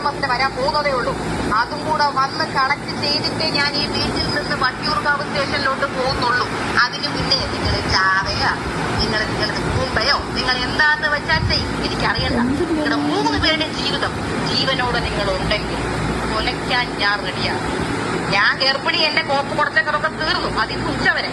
ബസ്സിന് വരാൻ പോകുന്നതേ ഉള്ളൂ. അതും കൂടെ വന്ന് കണക്ട് ചെയ്തിട്ടേ ഞാൻ ഈ വീട്ടിൽ നിന്ന് വട്ടിയൂർക്കാവ് സ്റ്റേഷനിലോട്ട് പോകുന്നുള്ളൂ. അതിന് മുന്നേ നിങ്ങൾ ചാവയോ നിങ്ങൾ കൂമ്പയോ നിങ്ങൾ എന്താന്ന് വെച്ചാൽ എനിക്കറിയണ്ട. നിങ്ങളുടെ 3 പേരുടെ ജീവിതം ജീവനോട് നിങ്ങൾ ഉണ്ടെങ്കിൽ കൊലയ്ക്കാൻ ഞാൻ റെഡിയാണ്. ഞാൻ ഗർഭിണി, എന്റെ കോപ്പ് കുറച്ചൊക്കെ തീർന്നു. അതിന് ഉച്ചവരെ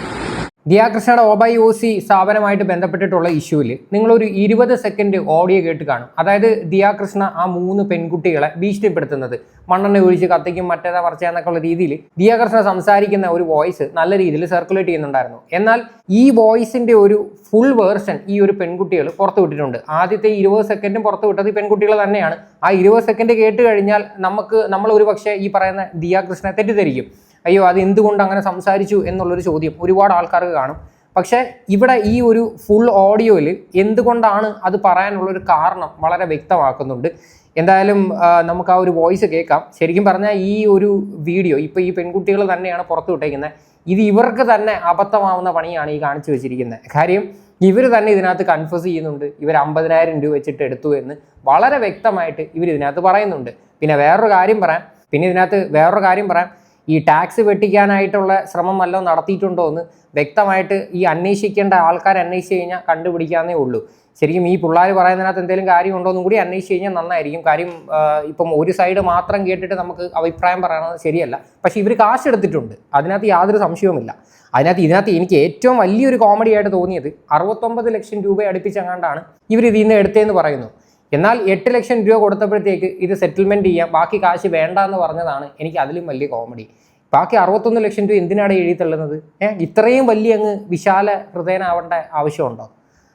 ദിയാകൃഷ്ണയുടെ OBOC സ്ഥാപനമായിട്ട് ബന്ധപ്പെട്ടിട്ടുള്ള ഇഷ്യൂവിൽ നിങ്ങളൊരു 20 സെക്കൻഡ് ഓഡിയോ കേട്ട് കാണും. അതായത് ദിയാകൃഷ്ണ ആ 3 പെൺകുട്ടികളെ ഭീഷണിപ്പെടുത്തുന്നത്, മണ്ണെണ്ണ ഒഴിച്ച് കത്തിക്കും മറ്റേതാ മറിച്ചാന്നൊക്കെ ഉള്ള രീതിയിൽ ദിയാകൃഷ്ണ സംസാരിക്കുന്ന ഒരു വോയിസ് നല്ല രീതിയിൽ സർക്കുലേറ്റ് ചെയ്യുന്നുണ്ടായിരുന്നു. എന്നാൽ ഈ വോയിസിന്റെ ഒരു ഫുൾ വേർഷൻ ഈ ഒരു പെൺകുട്ടികൾ പുറത്തു വിട്ടിട്ടുണ്ട്. ആദ്യത്തെ 20 സെക്കൻഡും പുറത്തു വിട്ടത് ഈ പെൺകുട്ടികൾ തന്നെയാണ്. ആ 20 സെക്കൻഡ് കേട്ട് കഴിഞ്ഞാൽ നമ്മൾ ഒരു പക്ഷേ ഈ പറയുന്ന ദിയാകൃഷ്ണനെ തെറ്റിദ്ധരിക്കും. അയ്യോ, അത് എന്തുകൊണ്ട് അങ്ങനെ സംസാരിച്ചു എന്നുള്ളൊരു ചോദ്യം ഒരുപാട് ആൾക്കാർക്ക് കാണും. പക്ഷേ ഇവിടെ ഈ ഒരു ഫുൾ ഓഡിയോയിൽ എന്തുകൊണ്ടാണ് അത് പറയാനുള്ളൊരു കാരണം വളരെ വ്യക്തമാക്കുന്നുണ്ട്. എന്തായാലും നമുക്ക് ആ ഒരു വോയിസ് കേൾക്കാം. ശരിക്കും പറഞ്ഞാൽ ഈ ഒരു വീഡിയോ ഇപ്പോൾ ഈ പെൺകുട്ടികൾ തന്നെയാണ് പുറത്തു വിട്ടേക്കുന്നത്. ഇത് ഇവർക്ക് തന്നെ അബദ്ധമാവുന്ന പണിയാണ് ഈ കാണിച്ചു വെച്ചിരിക്കുന്നത്. കാര്യം ഇവർ തന്നെ ഇതിനകത്ത് കൺഫ്യൂസ് ചെയ്യുന്നുണ്ട്. ഇവർ 50,000 രൂപ വെച്ചിട്ട് എടുത്തു എന്ന് വളരെ വ്യക്തമായിട്ട് ഇവർ ഇതിനകത്ത് പറയുന്നുണ്ട്. പിന്നെ വേറൊരു കാര്യം പറയാം, ഈ ടാക്സ് വെട്ടിക്കാനായിട്ടുള്ള ശ്രമം വല്ലതും നടത്തിയിട്ടുണ്ടോ എന്ന് വ്യക്തമായിട്ട് ഈ അന്വേഷിക്കേണ്ട ആൾക്കാർ അന്വേഷിച്ച് കഴിഞ്ഞാൽ കണ്ടുപിടിക്കാന്നേ ഉള്ളൂ. ശരിക്കും ഈ പിള്ളേർ പറയുന്നതിനകത്ത് എന്തെങ്കിലും കാര്യമുണ്ടോ എന്നും കൂടി അന്വേഷിച്ച് കഴിഞ്ഞാൽ നന്നായിരിക്കും. കാര്യം ഇപ്പം ഒരു സൈഡ് മാത്രം കേട്ടിട്ട് നമുക്ക് അഭിപ്രായം പറയുന്നത് ശരിയല്ല. പക്ഷേ ഇവർ കാശ് എടുത്തിട്ടുണ്ട്, അതിനകത്ത് യാതൊരു സംശയവുമില്ല. ഇതിനകത്ത് എനിക്ക് ഏറ്റവും വലിയൊരു കോമഡി ആയിട്ട് തോന്നിയത് 69 ലക്ഷം രൂപ അടുപ്പിച്ചെങ്ങാണ്ടാണ് ഇവർ ഇതിൽ നിന്ന് എടുത്തതെന്ന് പറയുന്നു. എന്നാൽ 8 ലക്ഷം രൂപ കൊടുത്തപ്പോഴത്തേക്ക് ഇത് സെറ്റിൽമെൻറ്റ് ചെയ്യാം, ബാക്കി കാശ് വേണ്ട എന്ന് പറഞ്ഞതാണ് എനിക്ക് അതിലും വലിയ കോമഡി. ബാക്കി 61 ലക്ഷം രൂപ എന്തിനാണ് എഴുതി തള്ളുന്നത്? ഇത്രയും വലിയ വിശാല ഹൃദയനാവേണ്ട ആവശ്യമുണ്ടോ?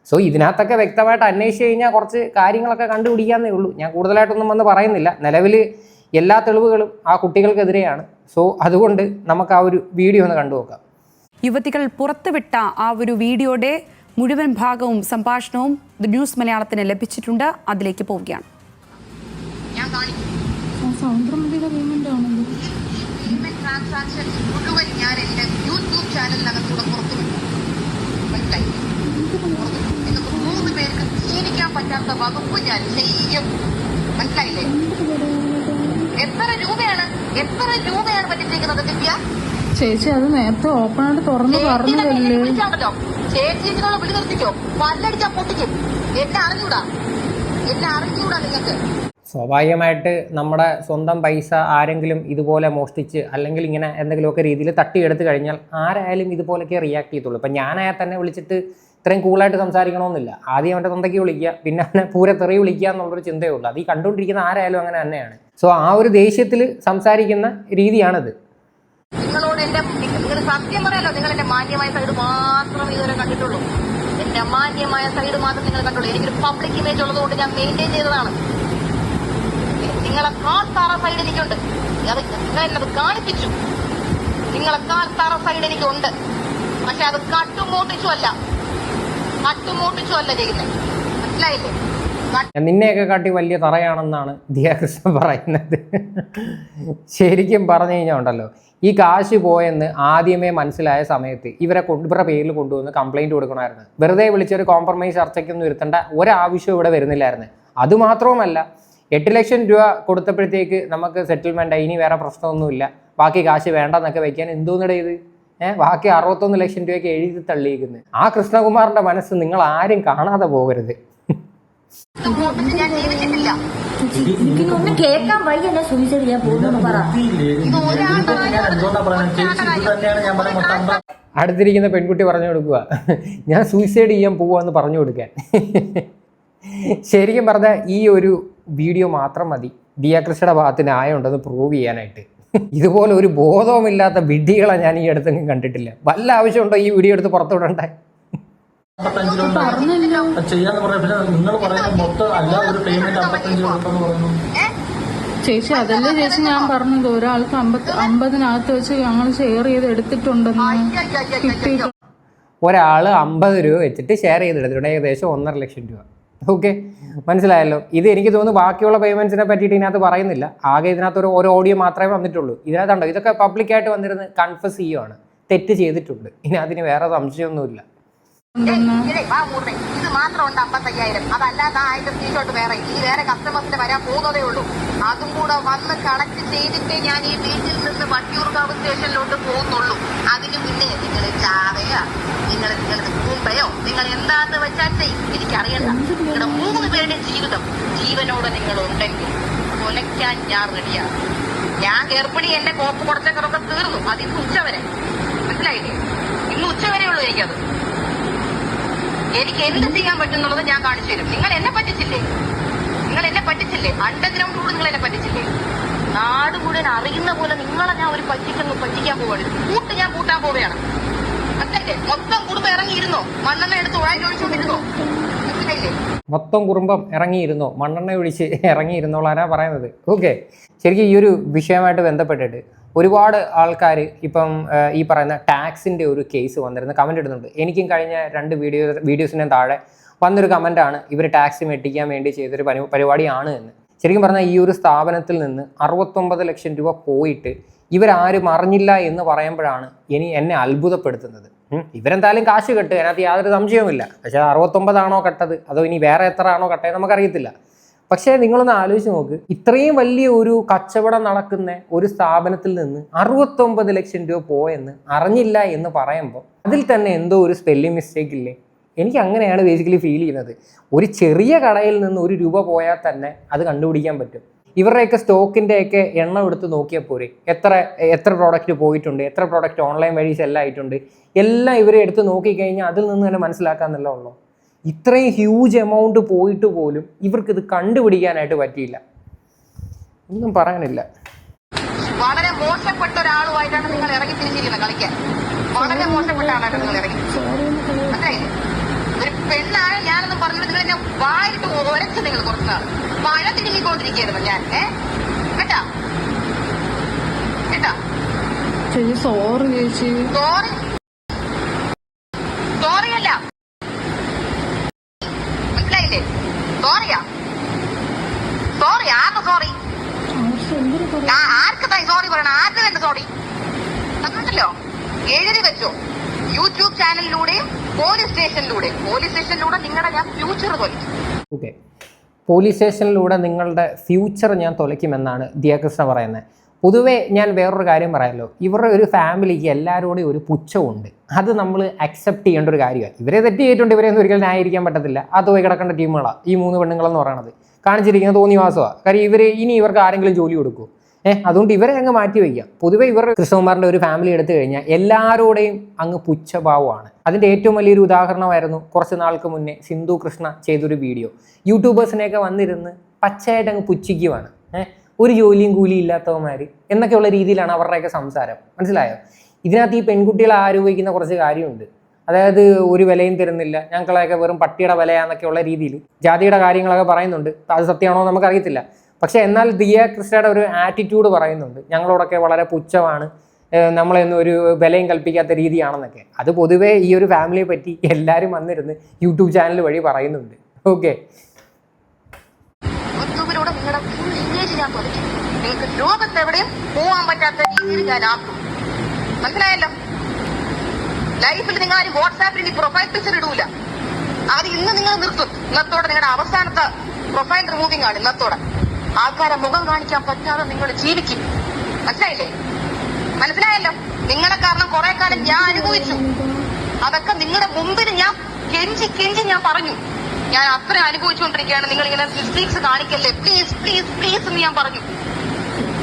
സോ ഇതിനകത്തൊക്കെ വ്യക്തമായിട്ട് അന്വേഷിച്ച് കഴിഞ്ഞാൽ കുറച്ച് കാര്യങ്ങളൊക്കെ കണ്ടുപിടിക്കാന്നേ ഉള്ളൂ. ഞാൻ കൂടുതലായിട്ടൊന്നും വന്ന് പറയുന്നില്ല. നിലവിൽ എല്ലാ തെളിവുകളും ആ കുട്ടികൾക്കെതിരെയാണ്. സോ അതുകൊണ്ട് നമുക്ക് ആ ഒരു വീഡിയോ ഒന്ന് കണ്ടു നോക്കാം. യുവതികൾ പുറത്തുവിട്ട ആ ഒരു വീഡിയോയുടെ മുഴുവൻ ഭാഗവും സംഭാഷണവും ന്യൂസ് മലയാളത്തിന് ലഭിച്ചിട്ടുണ്ട്. അതിലേക്ക് പോവുകയാണ്. പറ്റാത്ത വകുപ്പ് ഞാൻ ചെയ്യും. മനസ്സിലായില്ലേ? എത്ര രൂപയാണ് പറ്റിച്ചിരിക്കുന്നത് ദിവ്യ ചേച്ചി? അത് നേരത്തെ ഓപ്പൺ ആയിട്ട് തുറന്ന് പറഞ്ഞതല്ലേ? ചേച്ചിനോട് വിളി നിർത്തിക്കോ, പല്ലടിച്ചാ പൊട്ടിക്കും. എന്നെ അറിഞ്ഞൂടാ നിങ്ങൾക്ക്. സ്വാഭാവികമായിട്ട് നമ്മുടെ സ്വന്തം പൈസ ആരെങ്കിലും ഇതുപോലെ മോഷ്ടിച്ച് അല്ലെങ്കിൽ ഇങ്ങനെ എന്തെങ്കിലുമൊക്കെ രീതിയിൽ തട്ടിയെടുത്ത് കഴിഞ്ഞാൽ ആരായാലും ഇതുപോലൊക്കെ റിയാക്ട് ചെയ്യത്തുള്ളൂ. ഇപ്പം ഞാനായാൽ തന്നെ വിളിച്ചിട്ട് ഇത്രയും കൂളായിട്ട് സംസാരിക്കണമെന്നില്ല. ആദ്യം അവൻ്റെ തന്തയ്ക്ക് വിളിക്കുക, പിന്നെ അവനെ പൂരെ തെറി വിളിക്കുക എന്നുള്ളൊരു ചിന്തയേ ഉള്ളൂ. അത് ഈ കണ്ടുകൊണ്ടിരിക്കുന്ന ആരായാലും അങ്ങനെ തന്നെയാണ്. സോ ആ ഒരു ദേഷ്യത്തിൽ സംസാരിക്കുന്ന രീതിയാണത്. നിങ്ങളോട് നിങ്ങൾ സത്യം പറയാലോ, നിങ്ങൾ എന്റെ മാന്യമായ സൈഡ് മാത്രമേ ഇതുവരെ കണ്ടിട്ടുള്ളൂ. എന്റെ മാന്യമായ സൈഡ് മാത്രം നിങ്ങൾ കണ്ടുള്ളൂ. എനിക്കൊരു പബ്ലിക് ഇമേജ് ഉള്ളതുകൊണ്ട് ഞാൻ മെയിൻറ്റെയിൻ ചെയ്തതാണ്. നിങ്ങളെക്കാൾ താറ സൈഡ് എനിക്കുണ്ട്. നിങ്ങൾ എന്നത് കാണിപ്പിച്ചു. നിങ്ങളെക്കാൾ താറ സൈഡ് എനിക്കുണ്ട്. പക്ഷെ അത് കട്ടുമോട്ടിച്ചു അല്ല ചെയ്യുന്നത്. മനസ്സിലായില്ലേ? നിന്നെയൊക്കെ കാട്ടി വലിയ തറയാണെന്നാണ് ദിയാകൃഷ്ണൻ പറയുന്നത്. ശരിക്കും പറഞ്ഞു കഴിഞ്ഞാൽ ഉണ്ടല്ലോ, ഈ കാശ് പോയെന്ന് ആദ്യമേ മനസ്സിലായ സമയത്ത് ഇവരുടെ പേരിൽ കൊണ്ടുവന്ന് കംപ്ലൈൻറ്റ് കൊടുക്കണമായിരുന്നു. വെറുതെ വിളിച്ചൊരു കോംപ്രമൈസ് ചർച്ചയ്ക്കൊന്നും ഇരുത്തേണ്ട ഒരാവശ്യം ഇവിടെ വരുന്നില്ലായിരുന്നു. അതുമാത്രവുമല്ല, 8 ലക്ഷം രൂപ കൊടുത്തപ്പോഴത്തേക്ക് നമുക്ക് സെറ്റിൽമെൻറ്റായി, ഇനി വേറെ പ്രശ്നമൊന്നുമില്ല, ബാക്കി കാശ് വേണ്ടെന്നൊക്കെ വയ്ക്കാൻ എന്തോന്നിട ഇത്? ബാക്കി 61 ലക്ഷം രൂപയ്ക്ക് എഴുതി തള്ളിയിരിക്കുന്നത്. ആ കൃഷ്ണകുമാറിന്റെ മനസ്സ് നിങ്ങൾ ആരും കാണാതെ പോകരുത്. കേൾക്കാൻ വയ്യല്ലേ സൂയിസൈഡ് ചെയ്യാൻ പോകുന്നു പറ. അടുത്തിരിക്കുന്ന പെൺകുട്ടി പറഞ്ഞു കൊടുക്കുക, ഞാൻ സൂയിസൈഡ് ചെയ്യാൻ പോവാന്ന് പറഞ്ഞു കൊടുക്കാൻ. ശരിക്കും പറഞ്ഞാൽ ഈ ഒരു വീഡിയോ മാത്രം മതി ദിയാകൃഷ്ണയുടെ ഭാഗത്ത് ന്യായമുണ്ടെന്ന് പ്രൂവ് ചെയ്യാനായിട്ട്. ഇതുപോലെ ഒരു ബോധവുമില്ലാത്ത വിഡ്ഢികളെ ഞാൻ ഈ അടുത്തെങ്കിലും കണ്ടിട്ടില്ല. വല്ല ആവശ്യമുണ്ടോ ഈ വീഡിയോ എടുത്ത് പുറത്തുവിടണ്ടേ? ചേച്ചി അതല്ലേ ചേച്ചി ഞാൻ പറഞ്ഞത്, ഒരാൾക്ക് 50-50 വെച്ച് ഞങ്ങൾ ഷെയർ ചെയ്ത് എടുത്തിട്ടുണ്ടെന്ന്. ഒരാൾ 50 രൂപ വെച്ചിട്ട് ഷെയർ ചെയ്തെടുത്തിട്ടുണ്ട്, ഏകദേശം 1.5 ലക്ഷം രൂപ. ഓക്കെ, മനസ്സിലായല്ലോ. ഇത് എനിക്ക് തോന്നുന്നു ബാക്കിയുള്ള പേയ്മെൻറ്റ്സിനെ പറ്റിയിട്ട് ഇതിനകത്ത് പറയുന്നില്ല. ആകെ ഇതിനകത്ത് ഒരു ഓഡിയോ മാത്രമേ വന്നിട്ടുള്ളൂ. ഇതിനകത്തുണ്ടോ ഇതൊക്കെ പബ്ലിക്കായിട്ട് വന്നിരുന്ന് കൺഫസ് ചെയ്യുവാണ്, തെറ്റ് ചെയ്തിട്ടുണ്ട്. ഇനി അതിന് വേറെ സംശയമൊന്നുമില്ല. ഇത് മാത്രം ഉണ്ട് 55,000. അതല്ലാതെ 1000 ടീഷർട്ട് വേറെ ഇനി വേറെ കസ്റ്റമേഴ്സിന് വരാൻ പോകുന്നതേ ഉള്ളൂ. അതും കൂടെ വന്ന് കളക്ട് ചെയ്തിട്ടേ ഞാൻ ഈ വീട്ടിൽ നിന്ന് വട്ടിയൂർക്കാവ് സ്റ്റേഷനിലോട്ട് പോകുന്നുള്ളൂ. അതിന് മുന്നേ നിങ്ങൾ ചാവയോ നിങ്ങളുടെ കൂമ്പയോ നിങ്ങൾ എന്താന്ന് വെച്ചാൽ എനിക്കറിയണ്ട. നിങ്ങളുടെ 3 പേരുടെ ജീവിതം ജീവനോടെ നിങ്ങൾ ഉണ്ടെങ്കിൽ കൊലയ്ക്കാൻ ഞാൻ റെഡിയാണ്. ഞാൻ ഗർഭിണി എന്റെ കോപ്പ് കുറച്ചൊക്കെ തീർന്നു. അത് ഇന്ന് ഉച്ചവരെ മനസ്സിലായില്ലേ? ഇന്ന് ഉച്ചവരെ ഉള്ളൂ എനിക്കത്. എനിക്ക് എന്ത് ചെയ്യാൻ പറ്റുന്നുള്ളത് ഞാൻ കാണിച്ചു തരും. നിങ്ങൾ എന്നെ പറ്റിച്ചില്ലേ? അണ്ടർഗ്രൗണ്ട് കൂടെ നിങ്ങൾ എന്നെ പറ്റിച്ചില്ലേ? നാട് മുഴുവൻ അറിയുന്ന പോലെ നിങ്ങളെ ഞാൻ ഒരു പറ്റിക്കാൻ പോവാണ്. ഞാൻ കൂട്ടാൻ പോവുകയാണ്. മനസ്സിലായില്ലേ? മൊത്തം കുടുംബം ഇറങ്ങിയിരുന്നോ? മണ്ണെണ്ണ എടുത്ത് ഉഴായി ഒഴിച്ചുകൊണ്ടിരുന്നോ? മനസ്സിലായില്ലേ? മൊത്തം കുടുംബം ഇറങ്ങിയിരുന്നോ, മണ്ണെണ്ണ ഒഴിച്ച് ഇറങ്ങിയിരുന്നോളാനാ പറയുന്നത്. ഓക്കെ, ശരിക്കും ഈ ഒരു വിഷയമായിട്ട് ബന്ധപ്പെട്ടിട്ട് ഒരുപാട് ആൾക്കാർ ഇപ്പം ഈ പറയുന്ന ടാക്സിൻ്റെ ഒരു കേസ് വന്നിരുന്ന കമൻറ്റ് ഇടുന്നുണ്ട്. എനിക്കും കഴിഞ്ഞ 2 വീഡിയോസിൻ്റെ താഴെ വന്നൊരു കമൻറ്റാണ് ഇവർ ടാക്സ് മെട്ടിക്കാൻ വേണ്ടി ചെയ്തൊരു പരിപാടിയാണ് എന്ന്. ശരിക്കും പറഞ്ഞാൽ ഈ ഒരു സ്ഥാപനത്തിൽ നിന്ന് 69 ലക്ഷം രൂപ പോയിട്ട് ഇവരാരും അറിഞ്ഞില്ല എന്ന് പറയുമ്പോഴാണ് എന്നെ അത്ഭുതപ്പെടുത്തുന്നത്. ഇവരെന്തായാലും കാശ് കെട്ട്, അതിനകത്ത് യാതൊരു സംശയവുമില്ല. പക്ഷേ 69 ആണോ കട്ടത് അതോ ഇനി വേറെ എത്ര ആണോ കട്ടത് നമുക്കറിയത്തില്ല. പക്ഷേ നിങ്ങളൊന്ന് ആലോചിച്ച് നോക്ക്, ഇത്രയും വലിയ ഒരു കച്ചവടം നടക്കുന്ന ഒരു സ്ഥാപനത്തിൽ നിന്ന് 69 ലക്ഷം രൂപ പോയെന്ന് അറിഞ്ഞില്ല എന്ന് പറയുമ്പോൾ അതിൽ തന്നെ എന്തോ ഒരു സ്പെല്ലിംഗ് മിസ്റ്റേക്ക് ഇല്ലേ? എനിക്ക് അങ്ങനെയാണ് ബേസിക്കലി ഫീൽ ചെയ്യുന്നത്. ഒരു ചെറിയ കടയിൽ നിന്ന് 1 രൂപ പോയാൽ തന്നെ അത് കണ്ടുപിടിക്കാൻ പറ്റും. ഇവരുടെയൊക്കെ സ്റ്റോക്കിൻ്റെയൊക്കെ എണ്ണം എടുത്ത് നോക്കിയാൽ പോരെ, എത്ര പ്രോഡക്റ്റ് പോയിട്ടുണ്ട്, എത്ര പ്രോഡക്റ്റ് ഓൺലൈൻ വഴി സെല്ലായിട്ടുണ്ട്, എല്ലാം ഇവരെ എടുത്ത് നോക്കിക്കഴിഞ്ഞാൽ അതിൽ നിന്ന് തന്നെ മനസ്സിലാക്കാമെന്നല്ല ഉള്ളൂ. ഇത്രയും ഹ്യൂജ് എമൗണ്ട് പോയിട്ട് പോലും ഇവർക്കിത് കണ്ടുപിടിക്കാനായിട്ട് പറ്റിയില്ല. ഒന്നും പറയാനില്ല. വളരെ മോശപ്പെട്ട ഒരാളുമായിട്ടാണ് നിങ്ങൾ ഇറങ്ങി തിരിച്ചിരിക്കുന്നത് കളിക്കാൻ. വളരെ മോശപ്പെട്ട ആളാണ് നിങ്ങൾ ഇറങ്ങി. മനസ്സിലായില്ലേ? ഒരു പെണ്ണാണ് ഞാനെന്ന് പറഞ്ഞത് നിങ്ങൾ എന്നെ വായിട്ട് ഒരച്ച് നിങ്ങൾ കുറച്ചാണ് മഴ തിരികൊണ്ടിരിക്കുന്നു ഞാൻ. കേട്ടാ സോറി ചേച്ചി. സോറിയല്ല, മനസ്സിലായില്ലേ? സോറിയാ? സോറി ആർക്ക് സോറി? ആർക്ക് സോറി പറയണം? ആർക്ക് വേണ്ട സോറി? തന്നിട്ടല്ലോ, എഴുതി വെച്ചോ. യൂട്യൂബ് ചാനലിലൂടെയും പോലീസ് സ്റ്റേഷനിലൂടെ നിങ്ങളുടെ ഞാൻ ഫ്യൂച്ചർ തൊലയ്ക്കും. ഓക്കെ, പോലീസ് സ്റ്റേഷനിലൂടെ നിങ്ങളുടെ ഫ്യൂച്ചർ ഞാൻ തൊലയ്ക്കുമെന്നാണ് ദിയാകൃഷ്ണ പറയുന്നത്. പൊതുവേ ഞാൻ വേറൊരു കാര്യം പറയാമല്ലോ, ഇവരുടെ ഒരു ഫാമിലിക്ക് എല്ലാവരോടും ഒരു പുച്ഛമുണ്ട്. അത് നമ്മൾ അക്സെപ്റ്റ് ചെയ്യേണ്ട ഒരു കാര്യമാണ്. ഇവരെ തെറ്റ് ചെയ്തിട്ടുണ്ട്, ഇവരെയൊന്നും ഒരിക്കലും ന്യായീകരിക്കാൻ പറ്റത്തില്ല. അത് പോയി കിടക്കേണ്ട ടീമുകളാണ് ഈ 3 പെണ്ണുങ്ങളെന്ന് പറയുന്നത്. കാണിച്ചിരിക്കുന്നത് തോന്നിവാസമാണ്. കാര്യം ഇവർക്ക് ആരെങ്കിലും ജോലി കൊടുക്കുമോ? അതുകൊണ്ട് ഇവരെ അങ്ങ് മാറ്റി വയ്ക്കാം. പൊതുവെ ഇവർ കൃഷ്ണകുമാറിൻ്റെ ഒരു ഫാമിലി എടുത്തു കഴിഞ്ഞാൽ എല്ലാവരോടെയും അങ്ങ് പുച്ഛഭാവമാണ്. അതിൻ്റെ ഏറ്റവും വലിയൊരു ഉദാഹരണമായിരുന്നു കുറച്ച് നാൾക്ക് മുന്നേ സിന്ധു കൃഷ്ണ ചെയ്തൊരു വീഡിയോ. യൂട്യൂബേഴ്സിനെയൊക്കെ വന്നിരുന്ന് പച്ചയായിട്ട് അങ്ങ് പുച്ഛിക്കുവാണ്. ഒരു ജോലിയും കൂലിയും ഇല്ലാത്തവന്മാർ എന്നൊക്കെയുള്ള രീതിയിലാണ് അവരുടെയൊക്കെ സംസാരം. മനസ്സിലായോ? ഇതിനകത്ത് ഈ പെൺകുട്ടികളെ ആരോപിക്കുന്ന കുറച്ച് കാര്യമുണ്ട്. അതായത് ഒരു വിലയും തരുന്നില്ല, ഞങ്ങളെയൊക്കെ വെറും പട്ടിയുടെ വിലയാന്നൊക്കെയുള്ള രീതിയിൽ ജാതിയുടെ കാര്യങ്ങളൊക്കെ പറയുന്നുണ്ട്. അത് സത്യമാണോ നമുക്കറിയത്തില്ല. പക്ഷേ എന്നാൽ ദിയാകൃഷ്ണയുടെ ഒരു ആറ്റിറ്റ്യൂഡ് പറയുന്നുണ്ട്, ഞങ്ങളോടൊക്കെ വളരെ പുച്ഛമാണ്, നമ്മളെയൊന്നും ഒരു വിലയും കൽപ്പിക്കാത്ത രീതിയാണെന്നൊക്കെ. അത് പൊതുവേ ഈ ഒരു ഫാമിലിയെ പറ്റി എല്ലാവരും വന്നിരുന്ന് യൂട്യൂബ് ചാനൽ വഴി പറയുന്നുണ്ട്. ഓക്കെ, യൂട്യൂബിലൂടെ നിങ്ങളുടെ ഫുൾ ഇമേജ് ഞാൻ തൊലയ്ക്കും. നിങ്ങൾക്ക് ലോകത്തെവിടെയും പോകാൻ പറ്റാത്ത രീതിയിൽ ഞാൻ ആക്കും. മനസ്സിലായല്ലോ? ലൈഫിൽ നിങ്ങൾ ആരും വാട്സാപ്പിൽ ഇനി പ്രൊഫൈൽ പിക്ചർ ഇടൂല. അത് ഇന്ന് നിങ്ങൾ നിർത്തും. ഇന്നത്തോടെ നിങ്ങളുടെ അവസാനത്തെ പ്രൊഫൈൽ റിമൂവിംഗ് ആണ്. ഇന്നത്തോടെ ആൾക്കാരെ മുഖം കാണിക്കാൻ പറ്റാതെ നിങ്ങൾ ജീവിക്കും. മനസ്സിലായല്ലോ? നിങ്ങളെ കാരണം കുറെ കാലം ഞാൻ അനുഭവിച്ചു. അതൊക്കെ നിങ്ങളുടെ മുമ്പിൽ ഞാൻ കെഞ്ചി ഞാൻ പറഞ്ഞു, ഞാൻ അത്ര അനുഭവിച്ചുകൊണ്ടിരിക്കുകയാണ്, നിങ്ങൾ ഇങ്ങനെ മിസ്റ്റേക്സ് കാണിക്കല്ലേ, പ്ലീസ് പ്ലീസ് പ്ലീസ് എന്ന് ഞാൻ പറഞ്ഞു.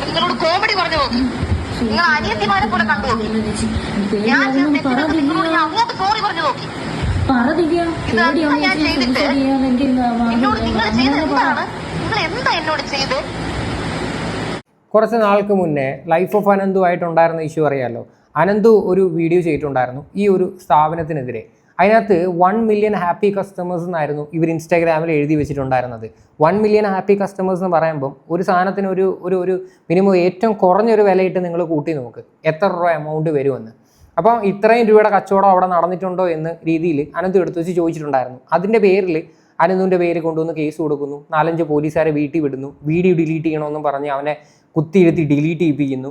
നിങ്ങളോട് കോമഡി പറഞ്ഞു നോക്കി, നിങ്ങൾ അനിയത്തിമാരെ പോലെ കണ്ടു നോക്കി. ഞാൻ നിങ്ങളോട് ഞാൻ അങ്ങോട്ട് സോറി പറഞ്ഞു നോക്കി. ഞാൻ ചെയ്തിട്ട് എന്നോട് നിങ്ങൾ ചെയ്ത് എന്താണ്? നിങ്ങൾ എന്താ എന്നോട് ചെയ്ത്? കുറച്ച് നാൾക്ക് മുന്നേ ലൈഫ് ഓഫ് അനന്തുമായിട്ടുണ്ടായിരുന്ന ഇഷ്യൂ അറിയാമല്ലോ. അനന്തു ഒരു വീഡിയോ ചെയ്തിട്ടുണ്ടായിരുന്നു ഈ ഒരു സ്ഥാപനത്തിനെതിരെ. അതിനകത്ത് 1 മില്യൺ ഹാപ്പി കസ്റ്റമേഴ്സ് എന്നായിരുന്നു ഇവർ ഇൻസ്റ്റാഗ്രാമിൽ എഴുതി വെച്ചിട്ടുണ്ടായിരുന്നത്. 1 മില്യൺ ഹാപ്പി കസ്റ്റമേഴ്സ് എന്ന് പറയുമ്പം ഒരു സാധനത്തിന് ഒരു മിനിമം ഏറ്റവും കുറഞ്ഞൊരു വിലയിട്ട് നിങ്ങൾ കൂട്ടി നോക്ക് എത്ര രൂപ എമൗണ്ട് വരുമെന്ന്. അപ്പം ഇത്രയും രൂപയുടെ കച്ചവടം അവിടെ നടന്നിട്ടുണ്ടോ എന്ന രീതിയിൽ അനന്തു എടുത്തു വെച്ച് ചോദിച്ചിട്ടുണ്ടായിരുന്നു. അതിൻ്റെ പേരിൽ അനന്തുവിൻ്റെ പേര് കൊണ്ടുവന്ന് കേസ് കൊടുക്കുന്നു. 4-5 പോലീസുകാരെ വീട്ടിൽ വിടുന്നു. വീഡിയോ ഡിലീറ്റ് ചെയ്യണമെന്നും പറഞ്ഞ് അവനെ കുത്തിയിരുത്തി ഡിലീറ്റ് ചെയ്യിപ്പിക്കുന്നു.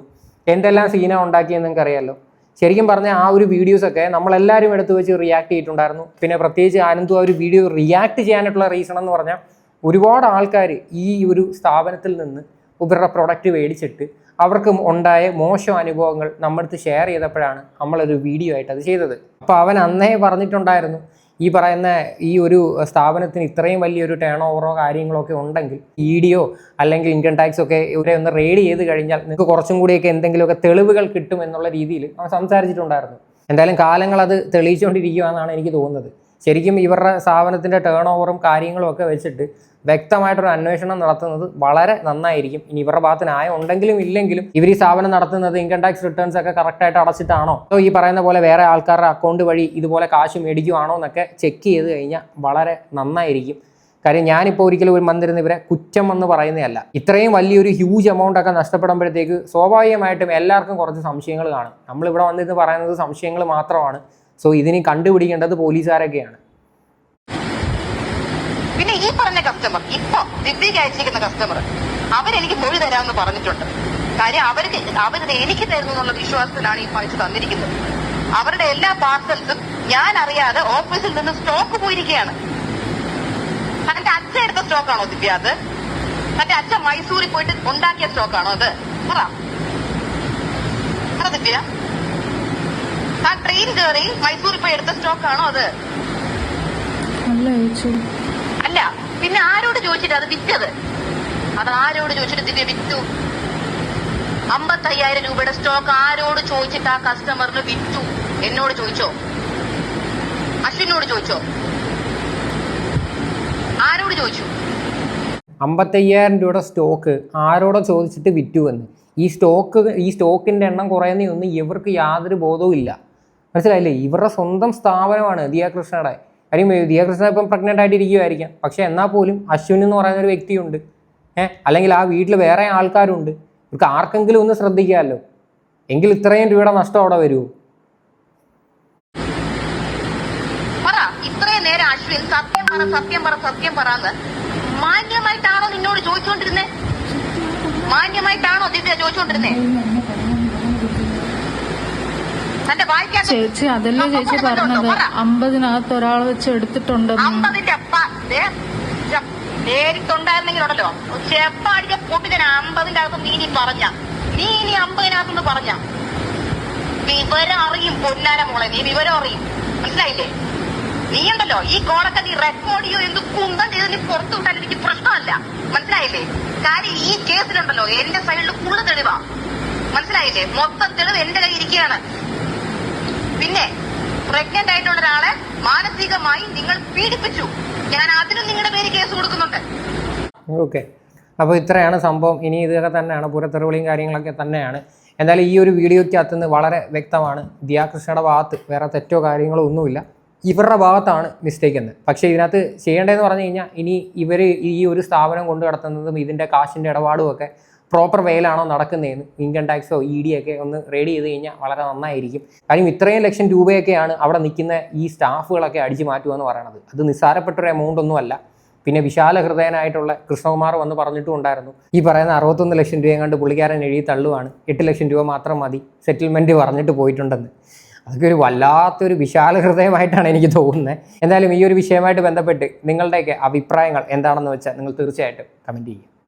എന്തെല്ലാം സീന ഉണ്ടാക്കിയെന്ന് നിങ്ങൾക്ക് അറിയാമല്ലോ. ശരിക്കും പറഞ്ഞാൽ ആ ഒരു വീഡിയോസൊക്കെ നമ്മളെല്ലാവരും എടുത്ത് വെച്ച് റിയാക്ട് ചെയ്തിട്ടുണ്ടായിരുന്നു. പിന്നെ പ്രത്യേകിച്ച് ആനന്ദു ആ ഒരു വീഡിയോ റിയാക്ട് ചെയ്യാനായിട്ടുള്ള റീസൺ എന്ന് പറഞ്ഞാൽ ഒരുപാട് ആൾക്കാർ ഈ ഒരു സ്ഥാപനത്തിൽ നിന്ന് ഇവരുടെ പ്രൊഡക്റ്റ് മേടിച്ചിട്ട് അവർക്ക് ഉണ്ടായ മോശം അനുഭവങ്ങൾ നമ്മളടുത്ത് ഷെയർ ചെയ്തപ്പോഴാണ് നമ്മളൊരു വീഡിയോ ആയിട്ട് അത് ചെയ്തത്. അപ്പോൾ അവൻ അന്നേ പറഞ്ഞിട്ടുണ്ടായിരുന്നു, ഈ പറയുന്ന ഈ ഒരു സ്ഥാപനത്തിന് ഇത്രയും വലിയൊരു ടേൺ ഓവറോ കാര്യങ്ങളോ ഒക്കെ ഉണ്ടെങ്കിൽ ഇഡിയോ അല്ലെങ്കിൽ ഇൻകം ടാക്സ് ഒക്കെ ഇവരെ ഒന്ന് റെയ്ഡ് ചെയ്ത് കഴിഞ്ഞാൽ നിങ്ങൾക്ക് കുറച്ചും കൂടിയൊക്കെ എന്തെങ്കിലുമൊക്കെ തെളിവുകൾ കിട്ടും എന്നുള്ള രീതിയിൽ അവൻ സംസാരിച്ചിട്ടുണ്ടായിരുന്നു. എന്തായാലും കാലങ്ങൾ അത് തെളിയിച്ചുകൊണ്ടിരിക്കുകയെന്നാണ് എനിക്ക് തോന്നുന്നത്. ശരിക്കും ഇവരുടെ സ്ഥാപനത്തിൻ്റെ ടേൺ ഓവറും കാര്യങ്ങളും ഒക്കെ വെച്ചിട്ട് വ്യക്തമായിട്ടൊരു അന്വേഷണം നടത്തുന്നത് വളരെ നന്നായിരിക്കും. ഇനി ഇവരുടെ ഭാഗത്ത് ന്യായം ഉണ്ടെങ്കിലും ഇല്ലെങ്കിലും ഇവർ ഈ സ്ഥാപനം നടത്തുന്നത് ഇൻകം ടാക്സ് റിട്ടേൺസ് ഒക്കെ കറക്റ്റായിട്ട് അടച്ചിട്ടാണോ, അതോ ഈ പറയുന്ന പോലെ വേറെ ആൾക്കാരുടെ അക്കൗണ്ട് വഴി ഇതുപോലെ കാശ് മേടിക്കുവാണോ എന്നൊക്കെ ചെക്ക് ചെയ്ത് കഴിഞ്ഞാൽ വളരെ നന്നായിരിക്കും. കാര്യം ഞാനിപ്പോൾ ഒരിക്കലും ഒരു വന്നിരുന്ന ഇവരെ കുറ്റം എന്ന് പറയുന്നതല്ല. ഇത്രയും വലിയൊരു ഹ്യൂജ് എമൗണ്ട് ഒക്കെ നഷ്ടപ്പെടുമ്പോഴത്തേക്ക് സ്വാഭാവികമായിട്ടും എല്ലാവർക്കും കുറച്ച് സംശയങ്ങൾ കാണും. നമ്മളിവിടെ വന്നിരുന്ന് പറയുന്നത് സംശയങ്ങൾ മാത്രമാണ്. സോ ഇതിനി കണ്ടുപിടിക്കേണ്ടത് പോലീസുകാരൊക്കെയാണ്. പിന്നെ ഈ പറഞ്ഞ കസ്റ്റമർ, ഇപ്പൊ ദിവ്യക്ക് അയച്ചിരിക്കുന്ന കസ്റ്റമർ, അവരെനിക്ക് മൊഴി തരാമെന്ന് പറഞ്ഞിട്ടുണ്ട്. കാര്യം അവരത് എനിക്ക് തരുന്നു എന്നുള്ള വിശ്വാസത്തിലാണ് ഈ പൈസ തന്നിരിക്കുന്നത്. അവരുടെ എല്ലാ പാർസൽസും ഞാൻ അറിയാതെ ഓഫീസിൽ നിന്ന് സ്റ്റോക്ക് പോയിരിക്കുകയാണ്. തന്റെ അച്ഛൻ എടുത്ത സ്റ്റോക്കാണോ ദിവ്യ അത്? തന്റെ അച്ഛൻ മൈസൂരിൽ പോയിട്ട് ഉണ്ടാക്കിയ സ്റ്റോക്കാണോ അത്? പറ ദിവ്യ, ആ ട്രെയിൻ കയറി മൈസൂരിൽ പോയി എടുത്ത സ്റ്റോക്കാണോ അത്? അല്ല, പിന്നെ ആരോട് ചോദിച്ചിട്ട് അത് വിറ്റത്? അത് ആരോട് ചോദിച്ചിട്ട് ദിവ്യ വിറ്റു? 55,000 രൂപയുടെ സ്റ്റോക്ക് ആരോട് ചോദിച്ചിട്ട് ആ കസ്റ്റമറിന് വിറ്റു? എന്നോട് ചോദിച്ചോ? അശ്വിനോട് ചോദിച്ചോ? ആരോട് ചോദിച്ചു? 55,000 രൂപയുടെ സ്റ്റോക്ക് ആരോടോ ചോദിച്ചിട്ട് വിറ്റു എന്ന്. ഈ സ്റ്റോക്കിൻ്റെ എണ്ണം കുറയുന്നതൊന്നും ഇവർക്ക് യാതൊരു ബോധവും ഇല്ല. മനസ്സിലായില്ലേ? ഇവരുടെ സ്വന്തം സ്ഥാപനമാണ് ദിയാകൃഷ്ണയുടെ. കാര്യം ദിയാകൃഷ്ണ ഇപ്പം പ്രഗ്നൻ്റ് ആയിട്ടിരിക്കുമായിരിക്കാം, പക്ഷെ എന്നാൽ പോലും അശ്വിൻ എന്ന് പറയുന്ന ഒരു വ്യക്തിയുണ്ട്, അല്ലെങ്കിൽ ആ വീട്ടിൽ വേറെ ആൾക്കാരുണ്ട്. ഇവർക്ക് ആർക്കെങ്കിലും ഒന്ന് ശ്രദ്ധിക്കാമല്ലോ. എങ്കിൽ ഇത്രയും രൂപയുടെ നഷ്ടം അവിടെ വരുമോ? പറ, ഇത്രയും നേരം അശ്വിൻ സത്യം പറയാന്ന് മാന്യമായിട്ടാണോ നിന്നോട് ചോദിച്ചുകൊണ്ടിരുന്നേ? മാന്യമായിട്ടാണോ ദിവ്യ ചോദിച്ചുകൊണ്ടിരുന്നേ? ചേച്ചി അതല്ലേ ചേച്ചി പറഞ്ഞത് 50-നകത്ത് ഒരാൾ വെച്ച് എടുത്തിട്ടുണ്ട്. 50ന്റെ നേരിട്ടുണ്ടായിരുന്നെങ്കിലുണ്ടല്ലോ ചെപ്പടിച്ച പൊട്ടിക്കാൻ 50ന്റെ അകത്ത് നീ ഇനി 50-നകത്തുനിന്ന് പറഞ്ഞ വിവരം അറിയും. പൊന്നാര മോളെ, നീ വിവരം അറിയും. മനസ്സിലായില്ലേ? നീ ഉണ്ടല്ലോ ഈ കോളൊക്കെ നീ റെക്കോർഡ് ചെയ്യോ എന്ത് കുന്തം ചെയ്ത് നീ പുറത്തു വിട്ടാൽ എനിക്ക് പ്രശ്നമല്ല. മനസ്സിലായില്ലേ? കാര്യം ഈ കേസിലുണ്ടല്ലോ എന്റെ സൈഡിൽ ഫുള്ള് തെളിവാ. മനസ്സിലായില്ലേ? മൊത്തം തെളിവ് എന്റെ കയ്യിൽ ഇരിക്കുകയാണ്. പിന്നെ പ്രഗ്നന്റ് ആയിട്ടുള്ള ഒരാളെ മാനസികമായി നിങ്ങൾ പീഡിപ്പിച്ചു, ഞാൻ അതിനും നിങ്ങളുടെ പേര് കേസ് കൊടുക്കുന്നുണ്ട്. ഓക്കെ, അപ്പോൾ ഇത്രയാണ് സംഭവം. ഇനി ഇതൊക്കെ തന്നെയാണ്, പുറത്തെറിവിളിയും കാര്യങ്ങളൊക്കെ തന്നെയാണ്. എന്തായാലും ഈ ഒരു വീഡിയോയ്ക്കകത്തുനിന്ന് വളരെ വ്യക്തമാണ് ദിയാകൃഷ്ണയുടെ ഭാഗത്ത് വേറെ തെറ്റോ കാര്യങ്ങളോ ഒന്നുമില്ല, ഇവരുടെ ഭാഗത്താണ് മിസ്റ്റേക്ക് എന്ന്. പക്ഷേ ഇതിനകത്ത് ചെയ്യേണ്ടതെന്ന് പറഞ്ഞു കഴിഞ്ഞാൽ ഇനി ഇവർ ഈ ഒരു സ്ഥാപനം കൊണ്ടു നടത്തുന്നതും ഇതിൻ്റെ കാശിൻ്റെ ഇടപാടും ഒക്കെ പ്രോപ്പർ വേയിലാണോ നടക്കുന്നതെന്ന് ഇൻകം ടാക്സോ ED ഒക്കെ ഒന്ന് റെഡി ചെയ്ത് കഴിഞ്ഞാൽ വളരെ നന്നായിരിക്കും. കാര്യം ഇത്രയും ലക്ഷം രൂപയൊക്കെയാണ് അവിടെ നിൽക്കുന്ന ഈ സ്റ്റാഫുകളൊക്കെ അടിച്ചു മാറ്റുക എന്ന് പറയുന്നത്. അത് നിസ്സാരപ്പെട്ടൊരു എമൗണ്ട് ഒന്നുമല്ല. പിന്നെ വിശാല ഹൃദയനായിട്ടുള്ള കൃഷ്ണകുമാർ വന്ന് പറഞ്ഞിട്ടും ഉണ്ടായിരുന്നു, ഈ പറയുന്ന 61 ലക്ഷം രൂപയും കണ്ട് പുള്ളിക്കാരൻ എഴുതി തള്ളുവാണ്, 8 ലക്ഷം രൂപ മാത്രം മതി സെറ്റിൽമെൻറ്റ് പറഞ്ഞിട്ട് പോയിട്ടുണ്ടെന്ന്. അതൊക്കെ ഒരു വല്ലാത്തൊരു വിശാല ഹൃദയമായിട്ടാണ് എനിക്ക് തോന്നുന്നത്. എന്തായാലും ഈ ഒരു വിഷയമായിട്ട് ബന്ധപ്പെട്ട് നിങ്ങളുടെയൊക്കെ അഭിപ്രായങ്ങൾ എന്താണെന്ന് വെച്ചാൽ നിങ്ങൾ തീർച്ചയായിട്ടും കമൻറ്റ് ചെയ്യുക.